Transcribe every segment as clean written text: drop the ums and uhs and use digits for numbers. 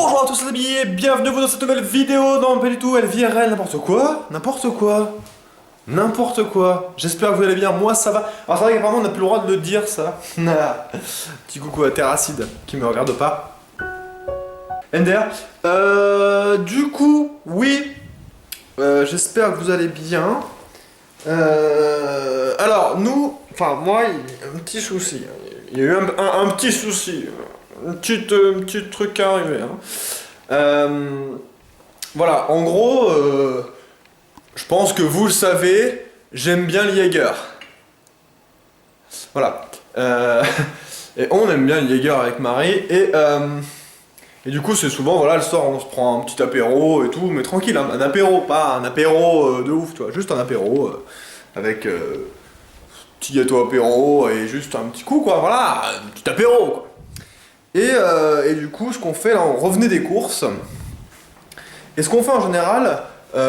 Bonjour à tous les amis et bienvenue dans cette nouvelle vidéo. Non pas du tout, LVRL, n'importe quoi. N'importe quoi. J'espère que vous allez bien, moi ça va. Alors c'est vrai qu'apparemment on n'a plus le droit de le dire ça. Petit coucou à Terracide qui me regarde pas. Ender. Du coup, oui. J'espère que vous allez bien. Alors nous, enfin moi, il y a un petit souci. Il y a eu un petit souci. Un petit truc à arriver. Voilà, en gros, je pense que vous le savez, j'aime bien le Jaeger. Voilà. Et on aime bien le Jaeger avec Marie. Et du coup, c'est souvent, voilà, le soir, on se prend un petit apéro et tout, mais tranquille, hein, un apéro, pas un apéro de ouf, tu vois, juste un apéro avec petit gâteau apéro et juste un petit coup, quoi, voilà, un petit apéro, quoi. Et du coup, ce qu'on fait là, on revenait des courses. Et ce qu'on fait en général,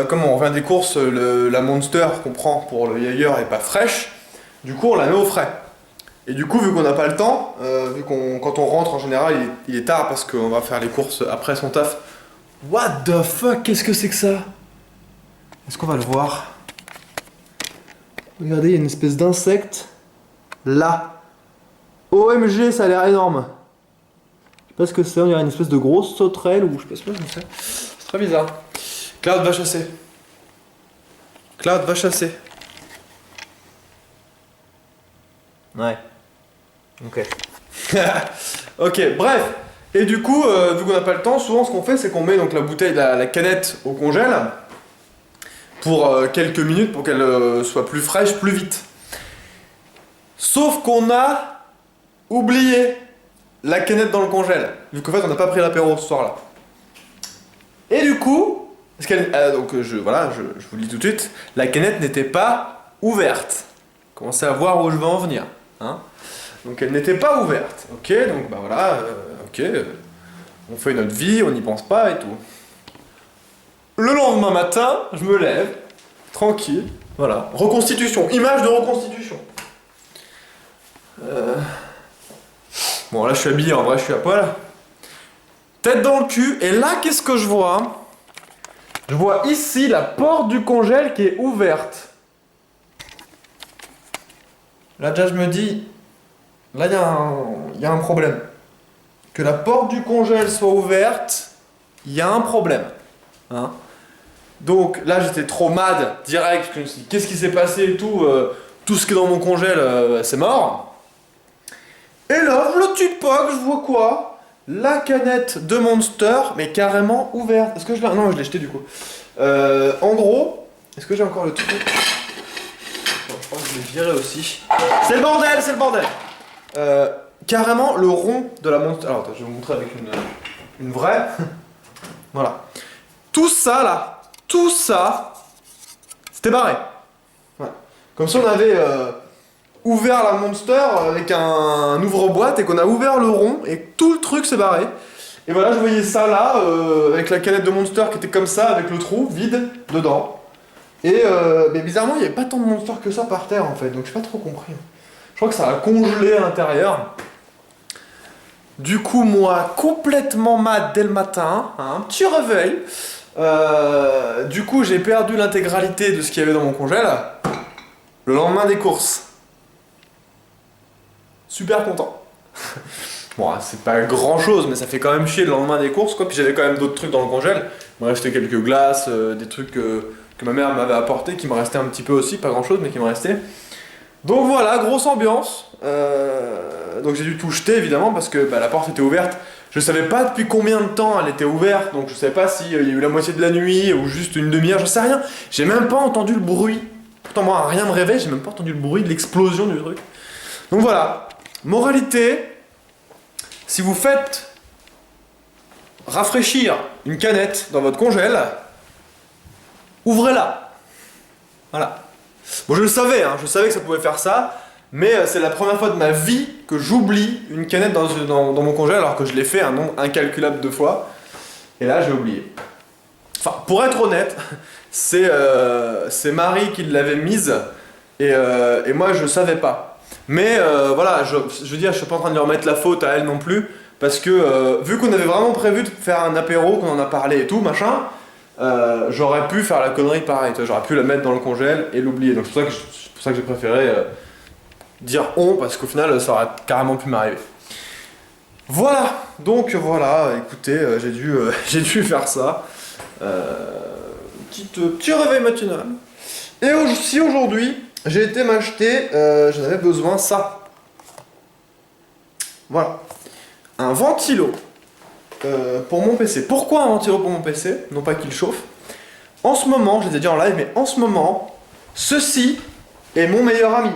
comme on revient des courses, la Monster qu'on prend pour le Jaeger est pas fraîche, du coup on la met au frais. Et du coup, vu qu'on n'a pas le temps, quand on rentre en général, il est tard parce qu'on va faire les courses après son taf. What the fuck, qu'est-ce que c'est que ça? Est-ce qu'on va le voir? Regardez, il y a une espèce d'insecte là. OMG, ça a l'air énorme. Je sais pas ce que c'est, on dirait une espèce de grosse sauterelle ou je sais pas ce que c'est. C'est très bizarre. Cloud va chasser. Cloud va chasser. Ouais. Ok. Ok, bref. Et du coup, vu qu'on n'a pas le temps, souvent ce qu'on fait, c'est qu'on met donc la bouteille, la canette au congèle pour quelques minutes pour qu'elle soit plus fraîche, plus vite. Sauf qu'on a oublié la canette dans le congèle, vu qu'en fait on n'a pas pris l'apéro ce soir-là. Et du coup, parce qu'elle, donc voilà, je vous le dis tout de suite, la canette n'était pas ouverte. Commencez à voir où je veux en venir, hein. Donc elle n'était pas ouverte, ok, donc bah voilà, ok, on fait notre vie, on n'y pense pas et tout. Le lendemain matin, je me lève, tranquille, voilà, reconstitution, image de reconstitution. Bon là je suis habillé, en vrai je suis à poil. Tête dans le cul, et là qu'est-ce que je vois? Je vois ici la porte du congèle qui est ouverte. Là déjà je me dis, là il y a un problème. Que la porte du congèle soit ouverte, il y a un problème. Hein? Donc là j'étais trop mad, direct, je me suis dit qu'est-ce qui s'est passé et tout, tout ce qui est dans mon congèle c'est mort. Et là, le petit pas, je vois quoi? La canette de Monster, mais carrément ouverte. Est-ce que je l'ai... Non, je l'ai jeté du coup. En gros, est-ce que j'ai encore le truc? Bon, je pense que je l'ai viré aussi. C'est le bordel, c'est le bordel. Carrément le rond de la Monster. Alors, attends, je vais vous montrer avec une vraie. Voilà. Tout ça là, tout ça, c'était barré. Ouais. Comme si on avait... ouvert la Monster avec un ouvre-boîte et qu'on a ouvert le rond et tout le truc s'est barré. Et voilà, je voyais ça là, avec la canette de Monster qui était comme ça, avec le trou vide dedans. Et mais bizarrement, il n'y avait pas tant de Monster que ça par terre en fait, donc j'ai pas trop compris. Je crois que ça a congelé à l'intérieur. Du coup, moi, complètement mat dès le matin, hein, un petit réveil. Du coup, j'ai perdu l'intégralité de ce qu'il y avait dans mon congèle le lendemain des courses. Super content. Bon, c'est pas grand chose, mais ça fait quand même chier le lendemain des courses, quoi. Puis j'avais quand même d'autres trucs dans le congèle. Il me restait quelques glaces, des trucs que ma mère m'avait apporté, qui me restaient un petit peu aussi, pas grand chose, mais qui me restaient. Donc voilà, grosse ambiance. Donc j'ai dû tout jeter évidemment parce que la porte était ouverte. Je savais pas depuis combien de temps elle était ouverte, donc je savais pas s'il y a eu la moitié de la nuit ou juste une demi-heure, je sais rien. J'ai même pas entendu le bruit. Pourtant, moi, rien me réveille, j'ai même pas entendu le bruit de l'explosion du truc. Donc voilà. Moralité, si vous faites rafraîchir une canette dans votre congèle, ouvrez-la. Voilà. Bon, je le savais, hein, je savais que ça pouvait faire ça, mais c'est la première fois de ma vie que j'oublie une canette dans mon congèle, alors que je l'ai fait un nombre incalculable de fois. Et là, j'ai oublié. Enfin, pour être honnête, c'est Marie qui l'avait mise, et moi, je savais pas. Mais voilà, je veux dire, je suis pas en train de lui remettre la faute à elle non plus, Parce que vu qu'on avait vraiment prévu de faire un apéro, qu'on en a parlé et tout, machin, j'aurais pu faire la connerie pareil, j'aurais pu la mettre dans le congèle et l'oublier. Donc c'est pour ça que j'ai préféré dire on, parce qu'au final ça aurait carrément pu m'arriver. Voilà, donc voilà, écoutez, j'ai dû faire ça. Petit réveil matinal. Et aussi aujourd'hui, j'ai été m'acheter, j'en avais besoin, ça. Voilà. Un ventilo pour mon PC. Pourquoi un ventilo pour mon PC? Non pas qu'il chauffe. En ce moment, je l'ai dit en live, mais en ce moment, ceci est mon meilleur ami.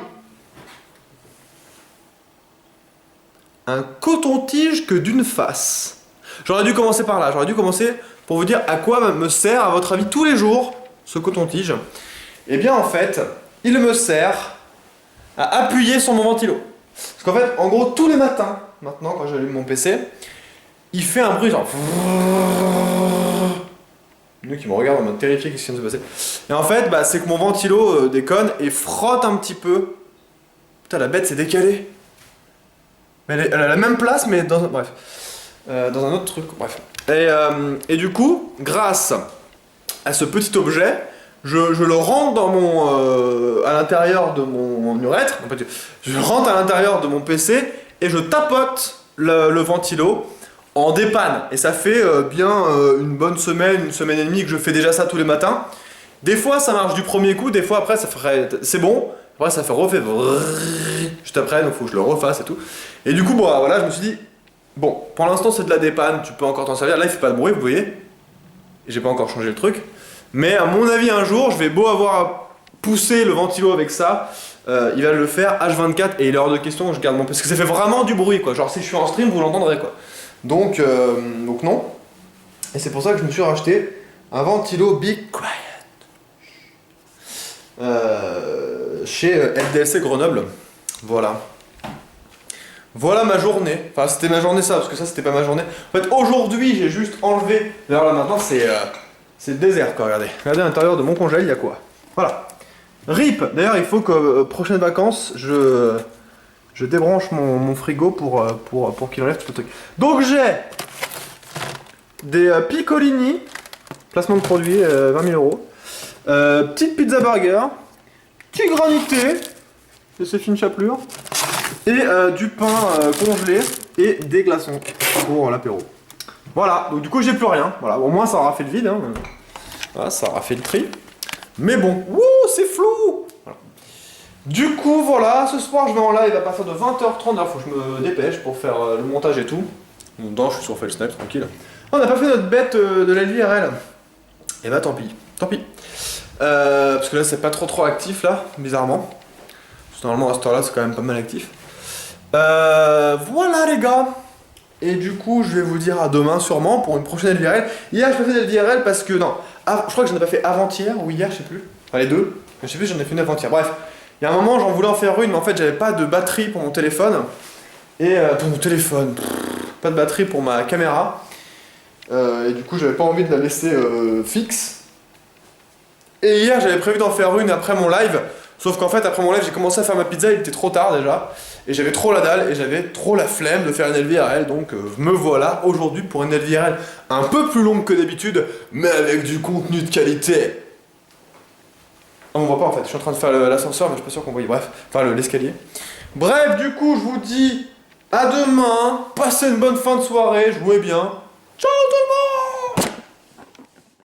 Un coton-tige que d'une face. J'aurais dû commencer par là. J'aurais dû commencer pour vous dire à quoi me sert, à votre avis, tous les jours, ce coton-tige. Eh bien, en fait, il me sert à appuyer sur mon ventilo. Parce qu'en fait, en gros, tous les matins, maintenant, quand j'allume mon PC, il fait un bruit genre... Nous qui me regardent en mode terrifié, qu'est-ce qui vient de se passer? Et en fait, bah, c'est que mon ventilo déconne et frotte un petit peu. Putain, la bête s'est décalée. Mais elle a la même place, mais dans un... Bref. Dans un autre truc, bref. Et du coup, grâce à ce petit objet, je le rentre dans mon... à l'intérieur de mon urètre. En fait, je le rentre à l'intérieur de mon PC et je tapote le ventilo en dépanne. Et ça fait bien une bonne semaine, une semaine et demie que je fais déjà ça tous les matins. Des fois ça marche du premier coup, des fois après ça ferait... C'est bon, après ça fait refait juste après, donc faut que je le refasse et tout. Et du coup, bon, voilà, je me suis dit, bon, pour l'instant c'est de la dépanne, tu peux encore t'en servir. Là il fait pas de bruit, vous voyez. Et j'ai pas encore changé le truc. Mais à mon avis un jour, je vais beau avoir poussé le ventilo avec ça, il va le faire H24 et il est hors de question que je garde mon... Parce que ça fait vraiment du bruit quoi, genre si je suis en stream vous l'entendrez quoi. Donc non. Et c'est pour ça que je me suis racheté un ventilo Be Quiet chez LDLC Grenoble. Voilà. Voilà ma journée. Enfin c'était ma journée ça, parce que ça c'était pas ma journée. En fait aujourd'hui j'ai juste enlevé. D'ailleurs là maintenant c'est le désert quoi, regardez. Regardez à l'intérieur de mon congèle, il y a quoi. Voilà. RIP. D'ailleurs il faut que prochaines vacances je débranche mon frigo pour qu'il enlève tout le truc. Donc j'ai des Piccolini, placement de produit, 20 000 €. Petite pizza burger, petit granité, de ces fines chapelures, et du pain congelé et des glaçons pour l'apéro. Voilà, donc du coup j'ai plus rien. Voilà, au moins ça aura fait le vide, hein. Voilà, ça aura fait le tri. Mais bon, wouh, c'est flou. Voilà. Du coup, voilà, ce soir je vais en live à partir de 20h30. Il faut que je me dépêche pour faire le montage et tout. Non, je suis sur FaceSnap, tranquille. On n'a pas fait notre bête de la l'IRL. Et bah tant pis, tant pis. Parce que là c'est pas trop actif là, bizarrement. Parce que normalement à cette heure-là c'est quand même pas mal actif. Voilà les gars. Et du coup je vais vous dire à demain sûrement pour une prochaine LVRL. Hier je pas fait LVRL parce que non, je crois que j'en ai pas fait avant-hier ou hier, je sais plus. Enfin les deux. Je sais plus, j'en ai fait une avant-hier. Bref, il y a un moment j'en voulais en faire une, mais en fait j'avais pas de batterie pour mon téléphone. Et pour mon téléphone, pas de batterie pour ma caméra. Et du coup j'avais pas envie de la laisser fixe. Et hier j'avais prévu d'en faire une après mon live. Sauf qu'en fait après mon live j'ai commencé à faire ma pizza, il était trop tard déjà. Et j'avais trop la dalle et j'avais trop la flemme de faire une LVRL. Donc me voilà aujourd'hui pour une LVRL un peu plus longue que d'habitude, mais avec du contenu de qualité. On voit pas en fait, je suis en train de faire l'ascenseur mais je suis pas sûr qu'on voit. Bref, enfin l'escalier. Bref, du coup je vous dis à demain, passez une bonne fin de soirée, jouez bien.